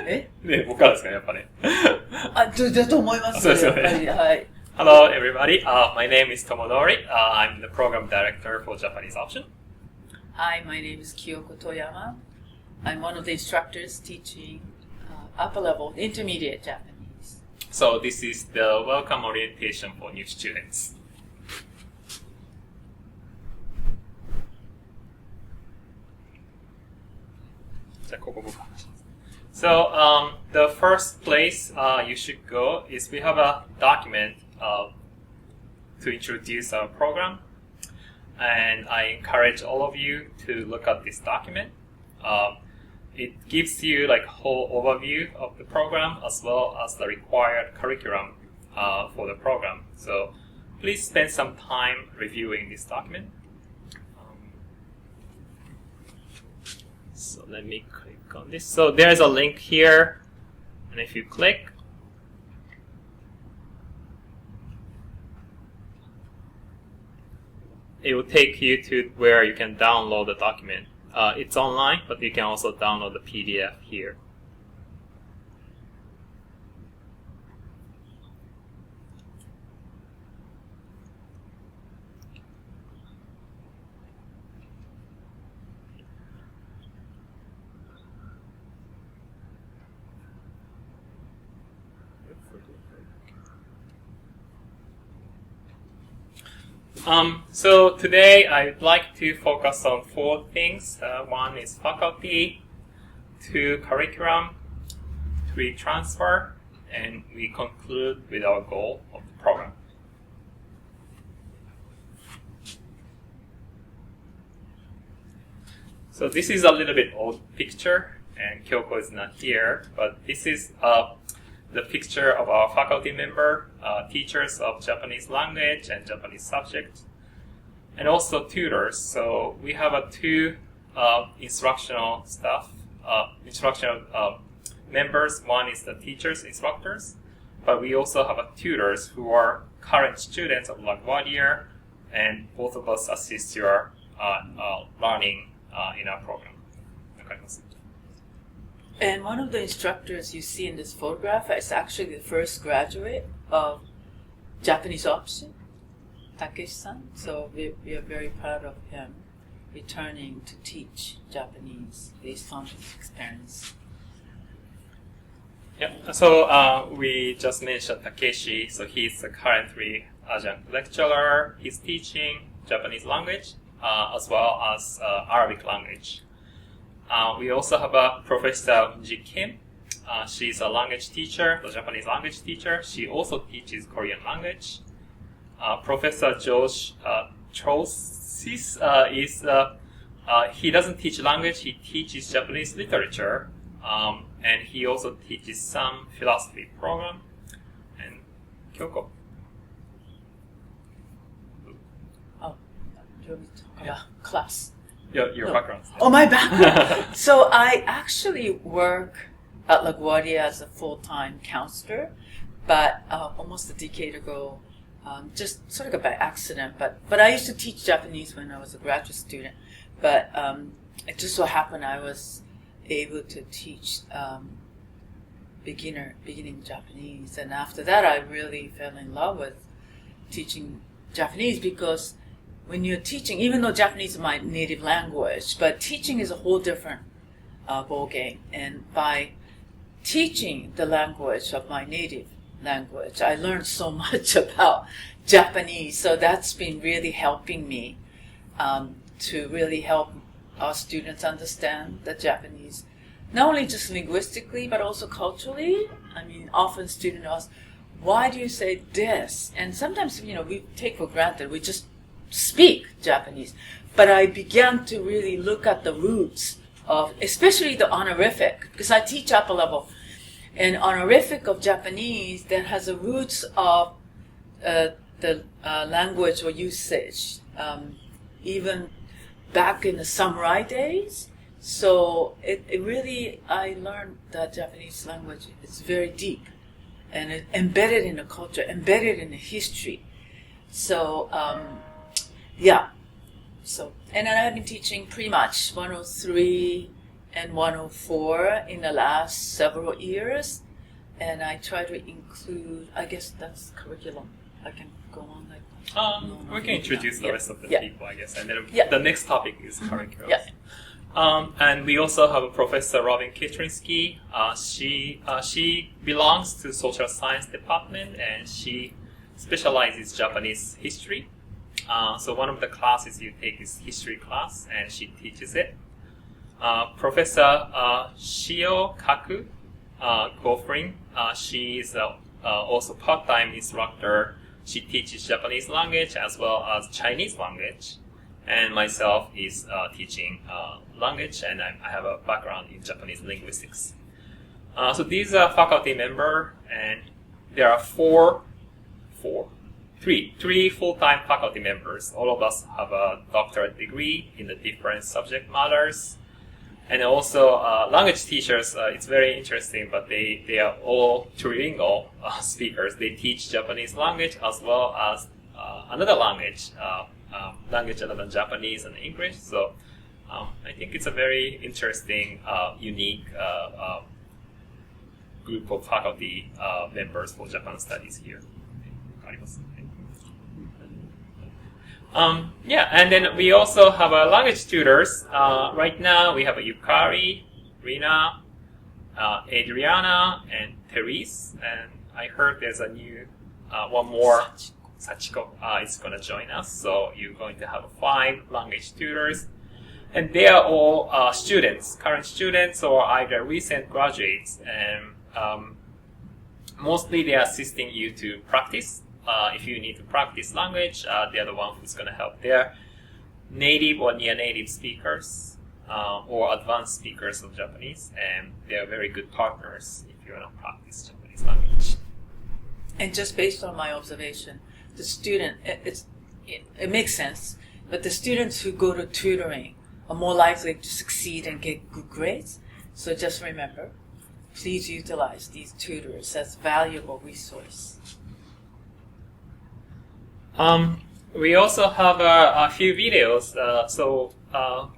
えね、僕からですかね、やっぱね。だと思います。そうですよね。やっぱり、はい。Hello, everybody. My name is Tomodori. I'm the program director for Japanese option. Hi, my name is Kyoko Toyama. I'm one of the instructors teaching upper level, intermediate Japanese. So this is the welcome orientation for new students. So the first place you should go is we have a document to introduce our program, and I encourage all of you to look at this document. It gives you like a whole overview of the program as well as the required curriculum for the program. So please spend some time reviewing this document. So let me click on this. So there's a link here, and if you click, it will take you to where you can download the document. It's online, but you can also download the PDF here. So today I'd like to focus on 4 things. One is faculty, 2 curriculum, 3 transfer, and we conclude with our goal of the program. So this is a little bit old picture, and Kyoko is not here, but this is the picture of our faculty member, teachers of Japanese language and Japanese subject, and also tutors. So we have 2 instructional staff, instructional members. One is the teachers, instructors, but we also have tutors who are current students of LaGuardia, and both of us assist your learning in our program. And one of the instructors you see in this photograph is actually the first graduate of Japanese option, Takeshi-san. So we are very proud of him returning to teach Japanese based on his experience. Yeah, so we just mentioned Takeshi. So he's a currently adjunct lecturer. He's teaching Japanese language as well as Arabic language. We also have a Professor Unji Kim. She's a language teacher, a Japanese language teacher. She also teaches Korean language. Professor Josh Trosis he doesn't teach language, he teaches Japanese literature. And he also teaches some philosophy program. And Kyoko. Oh, do you want me to talk about class? Your background. Oh, my background. So I actually work at LaGuardia as a full-time counselor, but almost a decade ago, just sort of by accident. But I used to teach Japanese when I was a graduate student. But it just so happened I was able to teach beginning Japanese, and after that I really fell in love with teaching Japanese, because when you're teaching, even though Japanese is my native language, but teaching is a whole different ballgame. And by teaching the language of my native language, I learned so much about Japanese. So that's been really helping me to really help our students understand the Japanese, not only just linguistically, but also culturally. I mean, often students ask, why do you say this? And sometimes, we take for granted, we just speak Japanese. But I began to really look at the roots of, especially the honorific, because I teach upper level, and honorific of Japanese that has the roots of the language or usage, even back in the samurai days. So it really, I learned that Japanese language is very deep and it embedded in the culture, embedded in the history. So, yeah. So, and then I've been teaching pretty much 103 and 104 in the last several years, and I try to include, I guess that's curriculum. I can go on like that. We can introduce the rest of the people, I guess, and then the next topic is curriculum. Yeah. And we also have Professor Robin Kitrinsky. She belongs to Social Science Department, and she specializes Japanese history. So one of the classes you take is history class, and she teaches it. Professor Shio Kaku Gofrin, she is also part-time instructor. She teaches Japanese language as well as Chinese language. And myself is teaching language, and I have a background in Japanese linguistics. So these are faculty members, and there are three full-time faculty members. All of us have a doctorate degree in the different subject matters. And also language teachers, it's very interesting, but they are all trilingual speakers. They teach Japanese language as well as another language, language other than Japanese and English. So I think it's a very interesting, unique group of faculty members for Japan studies here. And then we also have language tutors. Right now we have Yukari, Rina, Adriana, and Therese. And I heard there's a new one more, Sachiko, is going to join us. So you're going to have 5 language tutors. And they are all students, current students, or either recent graduates. And mostly they are assisting you to practice. If you need to practice language, they are the one who's going to help. They're native or near-native speakers or advanced speakers of Japanese, and they are very good partners if you want to practice Japanese language. And just based on my observation, the student, it makes sense, but the students who go to tutoring are more likely to succeed and get good grades. So just remember, please utilize these tutors as valuable resource. We also have a few videos.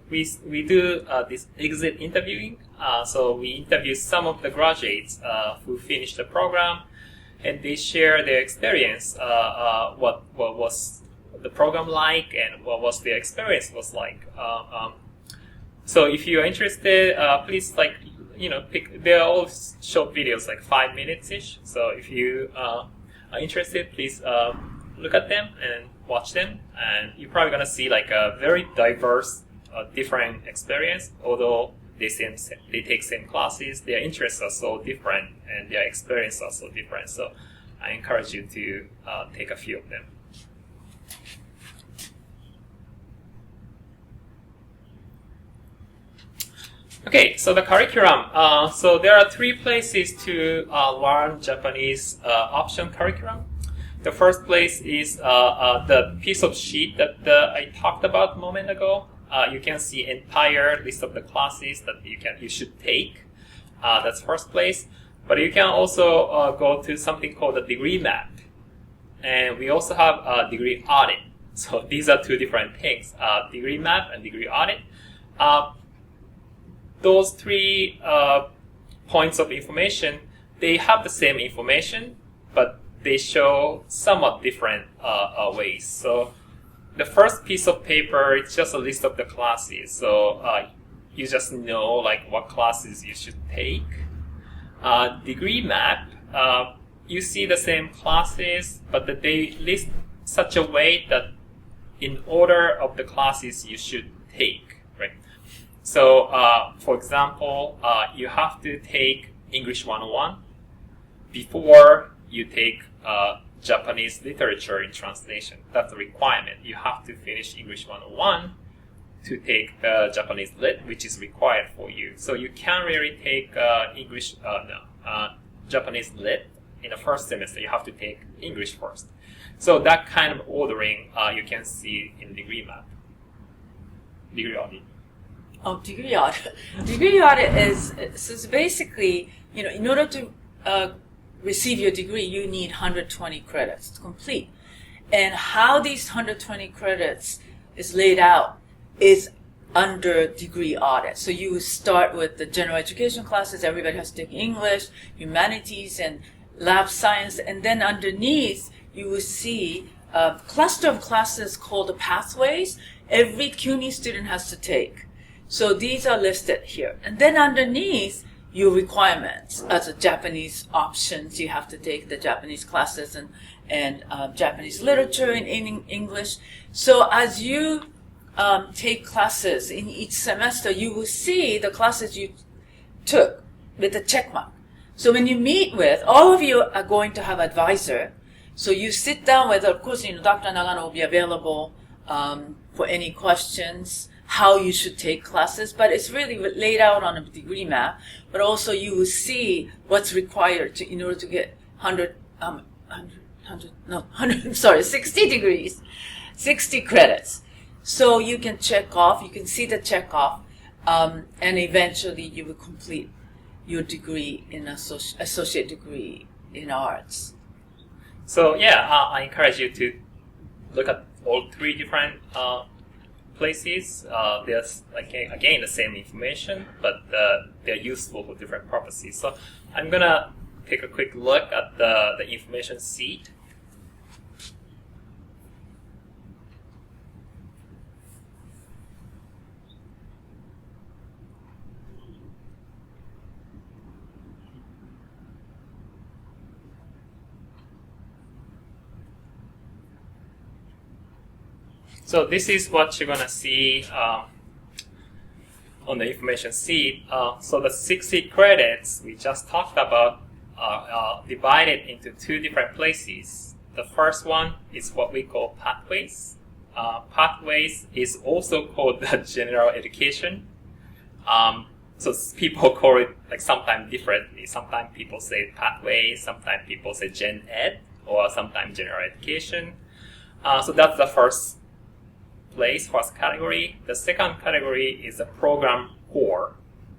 We do this exit interviewing. So we interview some of the graduates who finished the program, and they share their experience. What was the program like, and what was their experience was like. So if you are interested, please pick. They are all short videos, like 5 minutes ish. So if you are interested, please. Look at them and watch them, and you're probably going to see like a very diverse, different experience. Although they take same classes, their interests are so different and their experience are so different. So I encourage you to take a few of them. Okay, so the curriculum. So there are 3 places to learn Japanese option curriculum. The first place is the piece of sheet that I talked about a moment ago. You can see entire list of the classes that you should take. That's first place. But you can also go to something called a degree map. And we also have a degree audit. So these are 2 different things, degree map and degree audit. Those 3 points of information, they have the same information, but they show somewhat different ways. So the first piece of paper, it's just a list of the classes. So you just know like what classes you should take. Degree map, you see the same classes, but they list such a way that in order of the classes you should take, right? So for example, you have to take English 101 before you take Japanese literature in translation. That's a requirement. You have to finish English 101 to take the Japanese lit, which is required for you. So you can't really take Japanese lit in the first semester. You have to take English first. So that kind of ordering you can see in degree map. Degree audit. Oh, degree audit. Degree audit is basically, in order to receive your degree, you need 120 credits to complete. And how these 120 credits is laid out is under degree audit. So you would start with the general education classes. Everybody has to take English, humanities, and lab science. And then underneath, you will see a cluster of classes called the pathways. Every CUNY student has to take. So these are listed here. And then underneath, your requirements as a Japanese options. You have to take the Japanese classes and Japanese literature and English. So as you take classes in each semester, you will see the classes you took with a check mark. So when you meet with, all of you are going to have advisor. So you sit down with, of course, Dr. Nagano will be available for any questions, how you should take classes, but it's really laid out on a degree map. But also you will see what's required in order to get 60 degrees, 60 credits. So you can check off, you can see the check off, and eventually you will complete your degree in associate degree in arts. So yeah, I encourage you to look at all three different places. There's again the same information, but they're useful for different purposes. So I'm gonna take a quick look at the information sheet. So this is what you're going to see on the information sheet. So the 60 credits we just talked about are divided into two different places. The first one is what we call pathways. Pathways is also called the general education. So people call it sometimes differently. Sometimes people say pathways, sometimes people say gen ed, or sometimes general education. So that's the first category. The second category is the program core.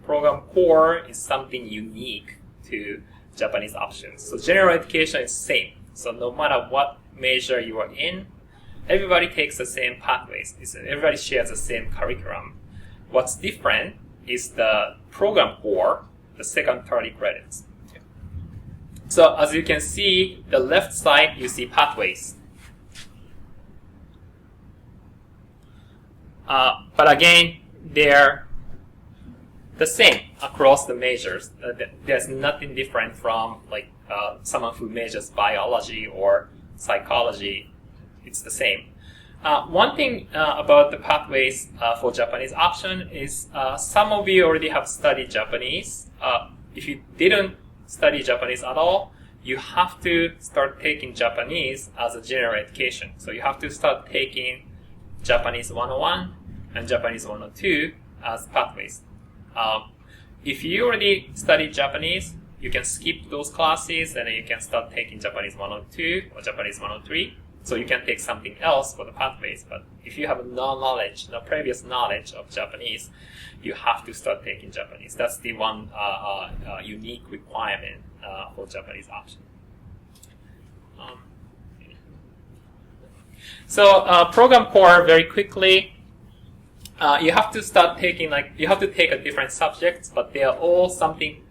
Program core is something unique to Japanese options. So general education is same. So no matter what major you are in, everybody takes the same pathways. Everybody shares the same curriculum. What's different is the program core, the second 30 credits. So as you can see, the left side, you see pathways. But again, they're the same across the majors. There's nothing different from someone who majors biology or psychology. It's the same. One thing about the pathways for Japanese option is some of you already have studied Japanese. If you didn't study Japanese at all, you have to start taking Japanese as a general education. So you have to start taking Japanese 101 and Japanese 102 as pathways. If you already studied Japanese, you can skip those classes and then you can start taking Japanese 102 or Japanese 103. So you can take something else for the pathways. But if you have no previous knowledge of Japanese, you have to start taking Japanese. That's the one unique requirement for Japanese option. So program core, very quickly, you have to start taking you have to take a different subjects, but they are all something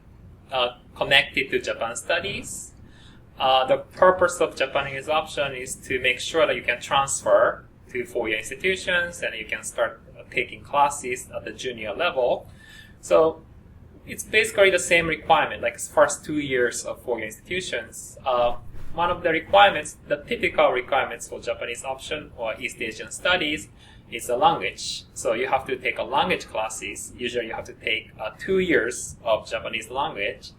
connected to Japan studies. The purpose of Japanese option is to make sure that you can transfer to four-year institutions and you can start taking classes at the junior level. So it's basically the same requirement, like first 2 years of four-year institutions. One of the requirements, the typical requirements for Japanese option or East Asian studies is a language. So you have to take a language classes. Usually you have to take 2 years of Japanese language.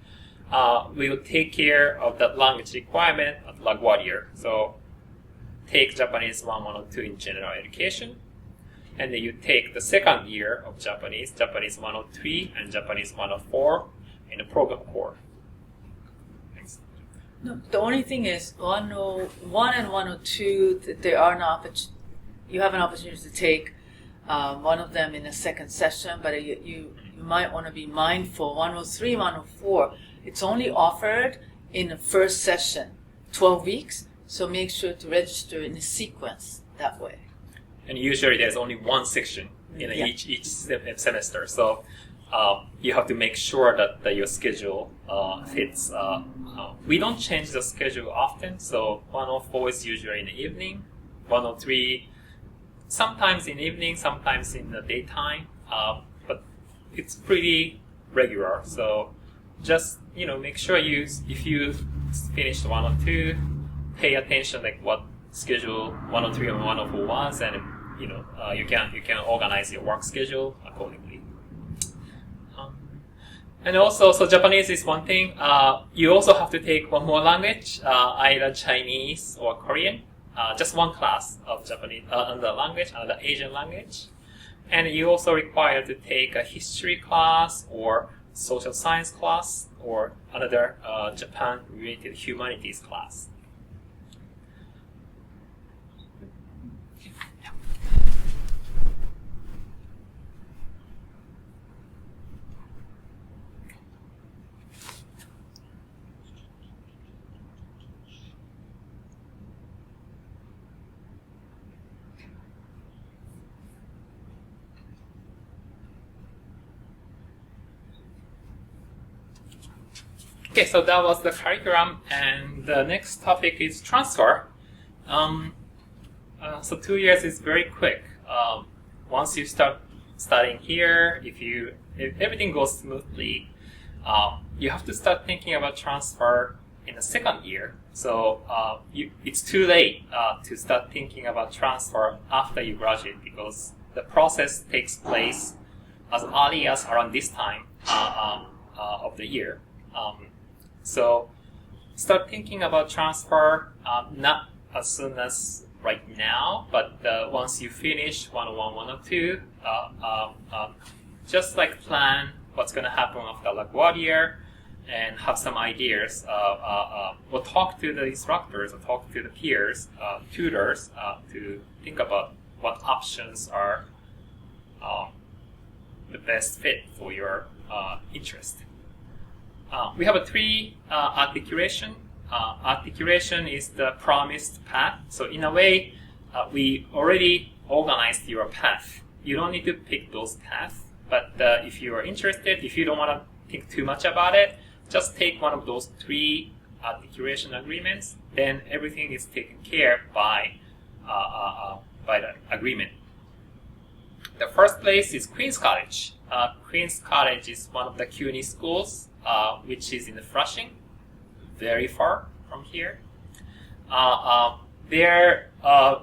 We will take care of that language requirement at LaGuardia. So take Japanese 102 in general education. And then you take the second year of Japanese 103 and Japanese 104 in the program core. No, the only thing is 101 and 102, there are you have an opportunity to take one of them in the second session, but you might want to be mindful. 103, 104, it's only offered in the first session, 12 weeks, so make sure to register in a sequence that way. And usually there's only one section Yeah. each semester. So you have to make sure that your schedule fits. We don't change the schedule often, so 104 is usually in the evening, 103 sometimes in the evening, sometimes in the daytime, but it's pretty regular. So just make sure if you finish 102, pay attention like what schedule 103 and 104 was, and you can organize your work schedule accordingly. And also, so Japanese is one thing. You also have to take one more language, either Chinese or Korean. Just one class of Japanese, another language, another Asian language. And you also require to take a history class or social science class or another Japan-related humanities class. Okay, so that was the curriculum, and the next topic is transfer. So 2 years is very quick. Once you start studying here, if everything goes smoothly, you have to start thinking about transfer in the second year. So it's too late to start thinking about transfer after you graduate, because the process takes place as early as around this time of the year. So start thinking about transfer not as soon as right now, but once you finish 101, 102, just like plan what's going to happen after LaGuardia and have some ideas. Or talk to the instructors or talk to the peers, tutors, to think about what options are the best fit for your interest. We have a 3 articulation. Articulation is the promised path. So in a way, we already organized your path. You don't need to pick those paths. But if you are interested, if you don't want to think too much about it, just take one of those 3 articulation agreements. Then everything is taken care by the agreement. The first place is Queen's College. Queen's College is one of the CUNY schools, which is in Flushing, very far from here. They're a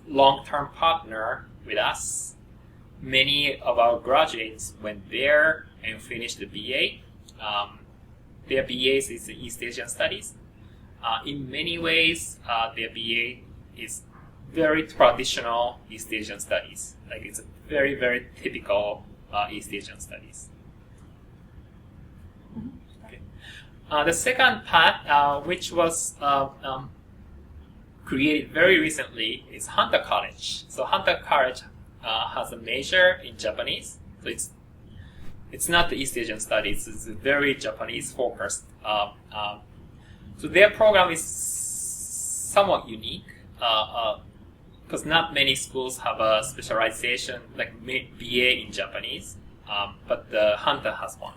long-term partner with us. Many of our graduates went there and finished the BA. Their BAs is East Asian Studies. In many ways, their BA is very traditional East Asian Studies. Like it's a very, very typical East Asian Studies. Okay. The second path, which was created very recently, is Hunter College. So Hunter College has a major in Japanese. So it's not the East Asian Studies. It's very Japanese focused. So their program is somewhat unique because not many schools have a specialization like BA in Japanese, but the Hunter has one.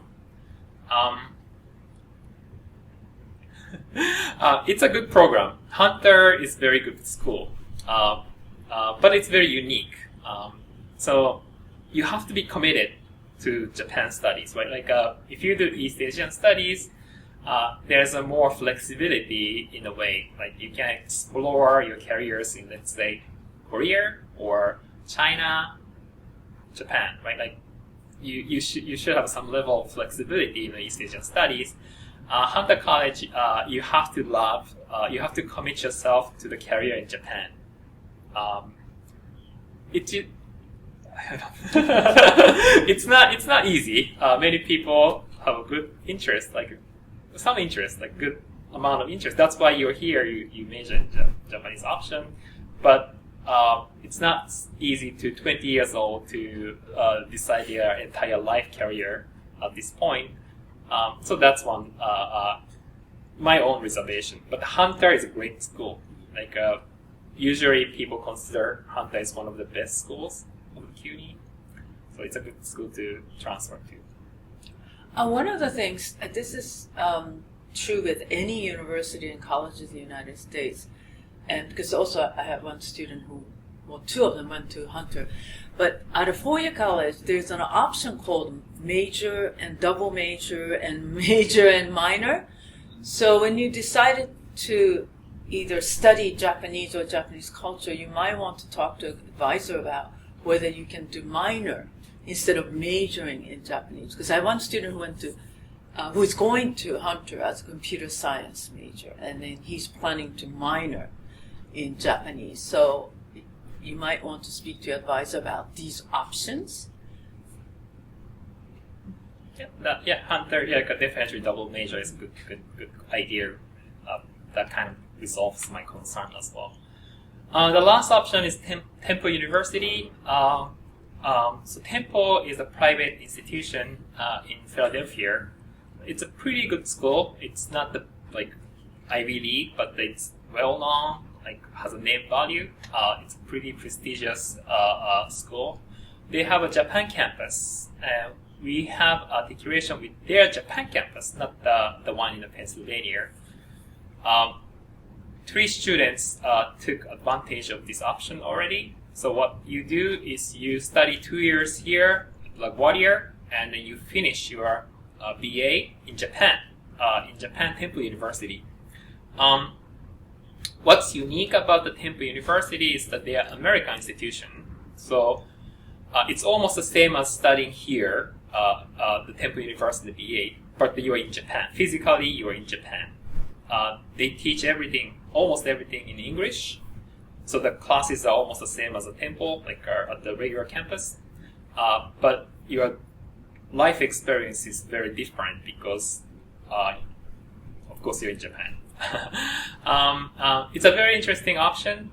It's a good program. Hunter is very good school, but it's very unique. So you have to be committed to Japan studies, right? Like if you do East Asian studies, there's a more flexibility in a way. Like you can explore your careers in, let's say, Korea or China, Japan, right? Like you should have some level of flexibility in the East Asian studies. Hunter College, you have to love, you have to commit yourself to the career in Japan. It's not easy. Many people have a good interest, like some interest, like good amount of interest. That's why you're here. You major in Japanese option, but it's not easy to 20 years old to decide your entire life career at this point. So that's one my own reservation. But Hunter is a great school. Like usually people consider Hunter is one of the best schools of CUNY. So it's a good school to transfer to. One of the things, this is true with any university and college in the United States, and because also I have one student who, well, two of them went to Hunter, but at a four-year college, there's an option called major and double major and major and minor. So when you decided to either study Japanese or Japanese culture, you might want to talk to an advisor about whether you can do minor instead of majoring in Japanese. Because I have one student who is going to Hunter as a computer science major, and then he's planning to minor in Japanese. So you might want to speak to your advisor about these options. Hunter, definitely double major is a good idea. That kind of resolves my concern as well. The last option is Temple University. So Temple is a private institution in Philadelphia. It's a pretty good school. It's not the Ivy League, but it's well known. Has a name value. It's a pretty prestigious school. They have a Japan campus. We have a integration with their Japan campus, not the one in Pennsylvania. 3 students took advantage of this option already. So what you do is you study 2 years here at LaGuardia, and then you finish your BA in Japan Temple University. What's unique about the Temple University is that they are American institution. So it's almost the same as studying here, the Temple University BA, but you are in Japan. Physically, you are in Japan. They teach almost everything in English. So the classes are almost the same as a Temple, at the regular campus. But your life experience is very different because, of course, you're in Japan. It's a very interesting option.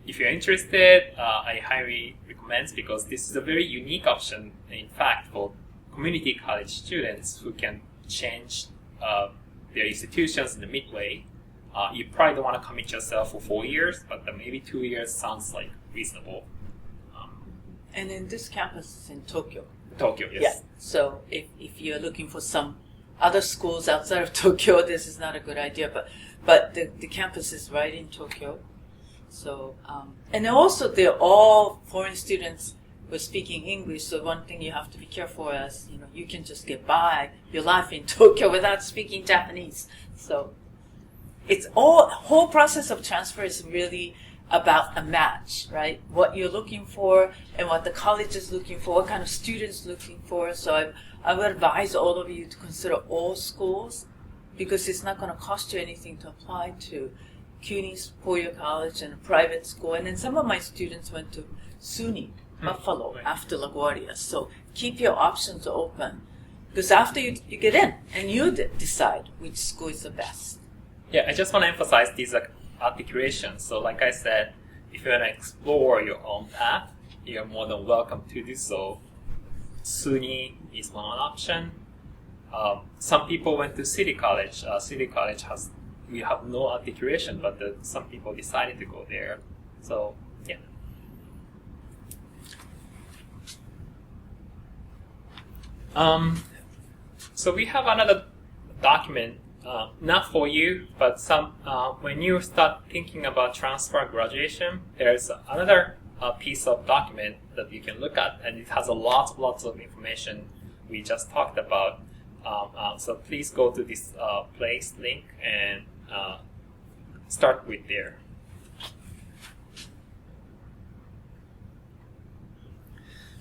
If you're interested, I highly recommend, because this is a very unique option, in fact, for community college students who can change their institutions in the midway. You probably don't want to commit yourself for 4 years, but maybe 2 years sounds reasonable. And then this campus is in Tokyo. Tokyo, yes. Yeah. So if you're looking for some other schools outside of Tokyo, this is not a good idea. But the campus is right in Tokyo. So and also they're all foreign students who are speaking English. So one thing you have to be careful is, you can just get by your life in Tokyo without speaking Japanese. So it's whole process of transfer is really about a match, right? What you're looking for and what the college is looking for, what kind of students looking for. So I would advise all of you to consider all schools, because it's not going to cost you anything to apply to CUNY's four-year college and a private school. And then some of my students went to SUNY, Buffalo, after LaGuardia. So keep your options open, because after you get in, and you decide which school is the best. Yeah, I just want to emphasize these articulations. So like I said, if you want to explore your own path, you're more than welcome to do so. SUNY is one option. Some people went to City College. City College we have no articulation, but some people decided to go there. So, yeah. So we have another document, not for you, but when you start thinking about transfer graduation, there's another piece of document that you can look at, and it has lots of information we just talked about. So please go to this place link and start with there.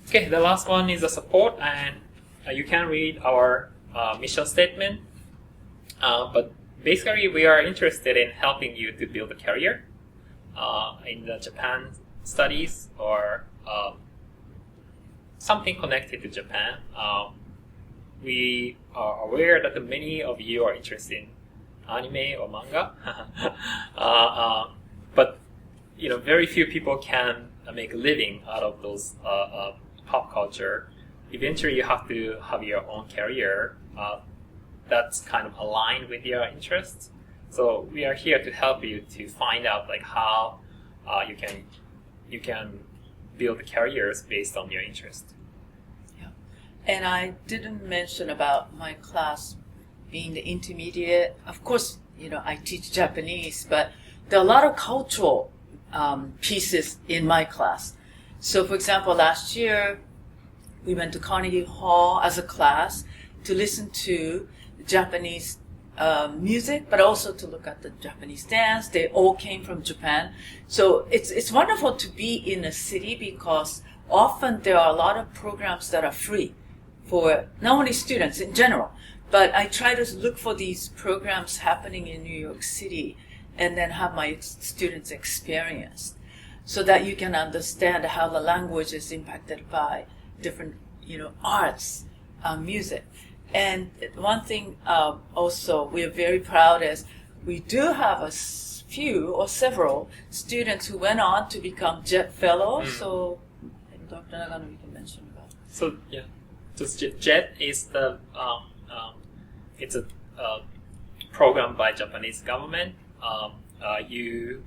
Okay, the last one is the support, and you can read our mission statement. But basically, we are interested in helping you to build a career in the Japan studies or something connected to Japan. We are aware that many of you are interested in anime or manga, but very few people can make a living out of those pop culture. Eventually, you have to have your own career that's kind of aligned with your interests. So we are here to help you to find out how you can build careers based on your interest. Yeah. And I didn't mention about my class being the intermediate. Of course, I teach Japanese, but there are a lot of cultural pieces in my class. So, for example, last year, we went to Carnegie Hall as a class to listen to Japanese music, but also to look at the Japanese dance. They all came from Japan. So it's wonderful to be in a city because often there are a lot of programs that are free for not only students in general, but I try to look for these programs happening in New York City and then have my students experience so that you can understand how the language is impacted by different, arts, music. And one thing also we're very proud is we do have a few or several students who went on to become JET fellows. So Dr. Nagano, you can mention about it. So yeah, just JET is the it's a program by Japanese government. You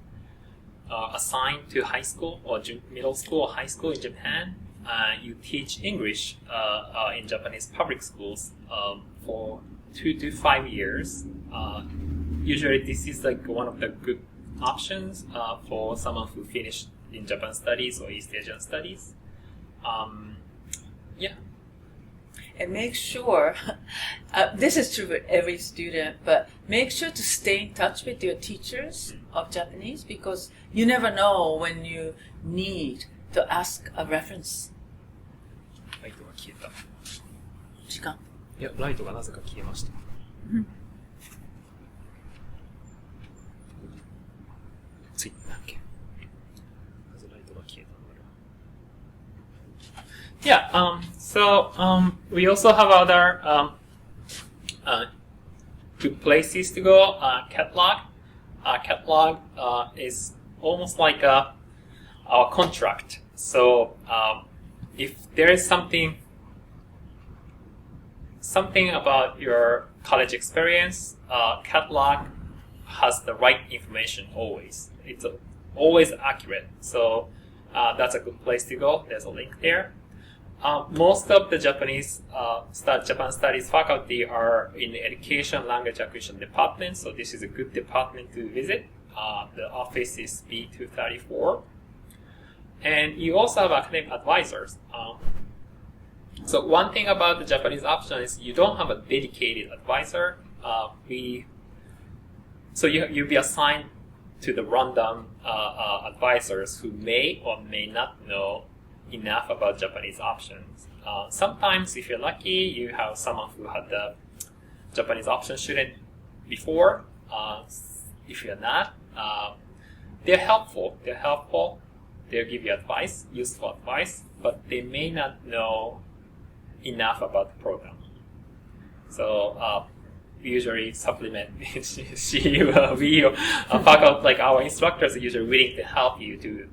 are assigned to high school or middle school or high school in Japan. You teach English in Japanese public schools for 2 to 5 years. Usually this is like one of the good options for someone who finished in Japan studies or East Asian studies. Yeah. And make sure, this is true for every student, but make sure to stay in touch with your teachers of Japanese because you never know when you need to ask a reference. ライトが消えた。時間。いや、ライトがなぜか消えました。ついてたっけ。なぜライトが消えたんだろう。Yeah, so we also have other good places to go. Catalog. Catalog is almost like our contract. So if there is something about your college experience, catalog has the right information always. It's always accurate. So that's a good place to go. There's a link there. Most of the Japan Studies faculty are in the Education Language Acquisition Department, so this is a good department to visit. The office is B234. And you also have academic advisors. So one thing about the Japanese option is you don't have a dedicated advisor. So you'll be assigned to the random advisors who may or may not know enough about Japanese options. Sometimes, if you're lucky, you have someone who had the Japanese option student before. If you're not, they're helpful. They'll give you advice, useful advice, but they may not know enough about the program. So we usually supplement. Like our instructors are usually willing to help you to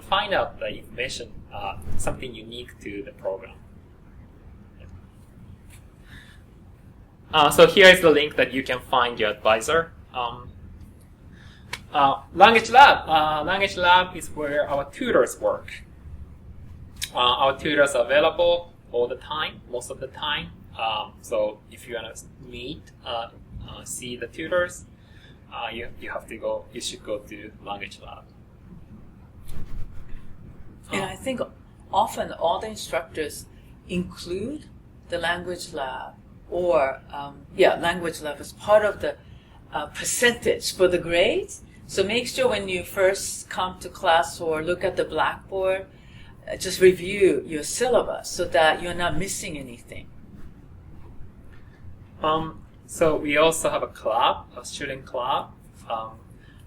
find out the information, something unique to the program. So here is the link that you can find your advisor. Language Lab. Language Lab is where our tutors work. Our tutors are available all the time, most of the time. So if you want to meet, see the tutors, you should go to Language Lab. And I think often all the instructors include the language lab or, language lab as part of the percentage for the grades. So make sure when you first come to class or look at the blackboard, just review your syllabus so that you're not missing anything. So we also have a club, a student club.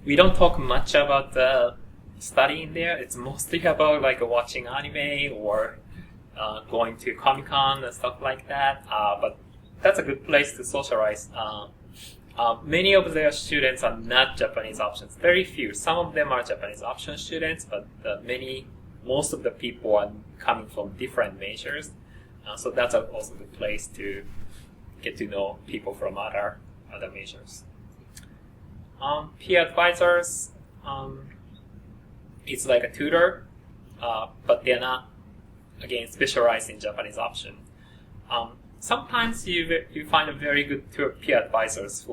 We don't talk much about the studying there. It's mostly about like watching anime or going to Comic-Con and stuff like that. But that's a good place to socialize. Many of their students are not Japanese options. Very few. Some of them are Japanese option students, but most of the people are coming from different majors. So that's also a good place to get to know people from other majors. Peer advisors. It's like a tutor. but they're not, again, specialized in Japanese option. Sometimes you find a very good peer advisors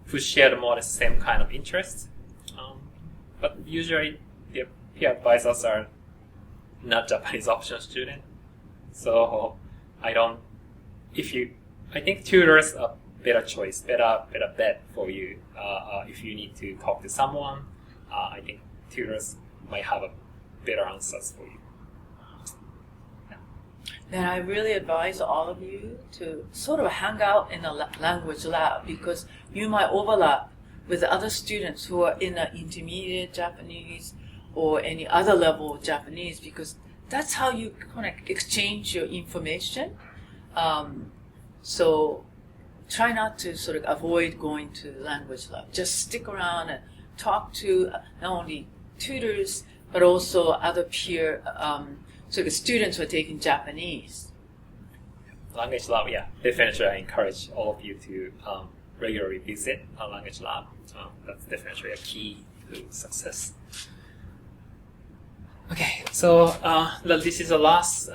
who share more the same kind of interests, but usually the peer advisors are not Japanese option student. So I think tutors are better choice, better bet for you. If you need to talk to someone, I think tutors might have a better answers for you. Then I really advise all of you to sort of hang out in a language lab, because you might overlap with other students who are in an intermediate Japanese or any other level of Japanese, because that's how you kind of exchange your information. So try not to sort of avoid going to language lab. Just stick around and talk to not only tutors but also other peer sort of students who are taking Japanese. Language lab, yeah, definitely. I encourage all of you to regularly visit a language lab. That's definitely a key to success. Okay, so this is the last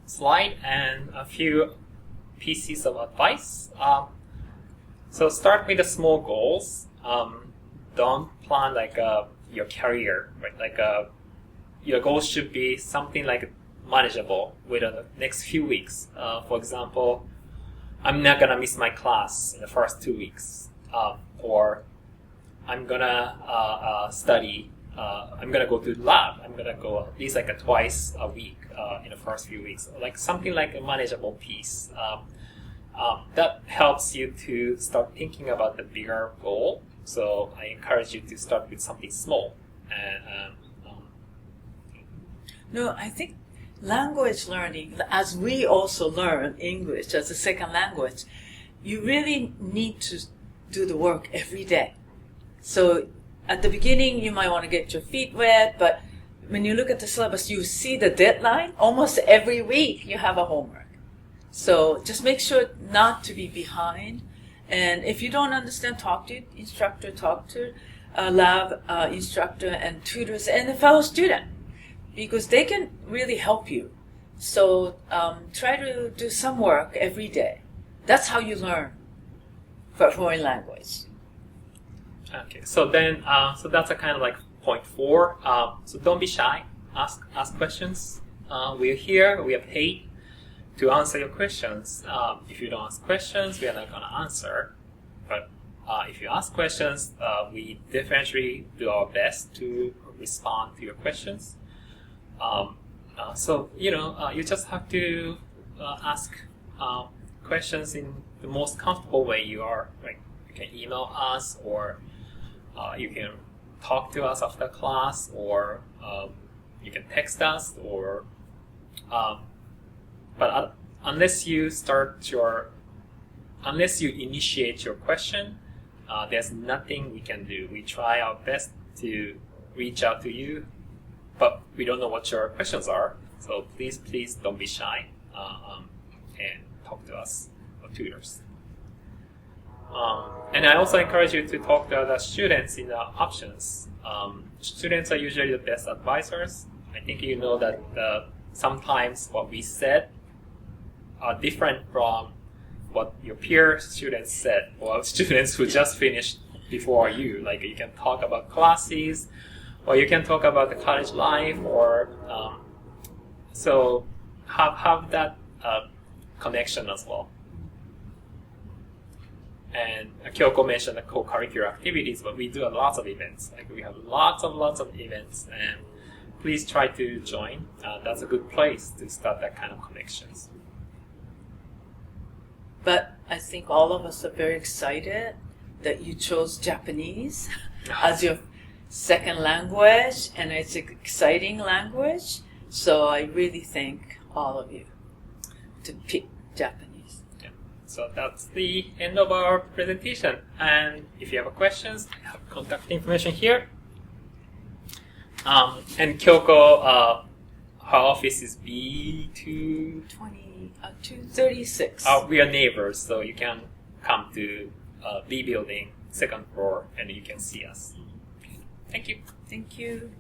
slide and a few pieces of advice. So start with the small goals. Don't plan like your career, right? Like your goals should be something like manageable within the next few weeks. For example, I'm not gonna miss my class in the first 2 weeks, or I'm gonna study. I'm gonna go to the lab. I'm gonna go at least like twice a week in the first few weeks. Like something like a manageable piece. That helps you to start thinking about the bigger goal. So I encourage you to start with something small. No, I think language learning, as we also learn English as a second language, you really need to do the work every day. So at the beginning, you might want to get your feet wet, but when you look at the syllabus, you see the deadline. Almost every week, you have a homework. So just make sure not to be behind. And if you don't understand, talk to instructor, talk to a lab instructor and tutors and a fellow student, because they can really help you. So try to do some work every day. That's how you learn for foreign language. Okay, so then, so that's a kind of like point 4. So don't be shy. Ask questions. We're here. We are paid to answer your questions. If you don't ask questions, we are not going to answer. But if you ask questions, we definitely do our best to respond to your questions. So you just have to ask questions in the most comfortable way you are. Like you can email us, or you can talk to us after class, or you can text us, or but unless you initiate your question, there's nothing we can do. We try our best to reach out to you, but we don't know what your questions are. So please don't be shy and talk to us or tutors. And I also encourage you to talk to other students in the options. Students are usually the best advisors. I think you know that sometimes what we said are different from what your peer students said, or students who just finished before you. Like you can talk about classes, or you can talk about the college life, or so have that connection as well. And Kyoko mentioned the co-curricular activities, but we do lots of events. Like we have lots of events, and please try to join. That's a good place to start that kind of connections. But I think all of us are very excited that you chose Japanese as your second language, and it's an exciting language. So I really thank all of you to pick Japanese. Yeah. So that's the end of our presentation. And if you have questions, I have contact information here. And Kyoko, her office is B236. We are neighbors, so you can come to B building, second floor, and you can see us. Thank you. Thank you.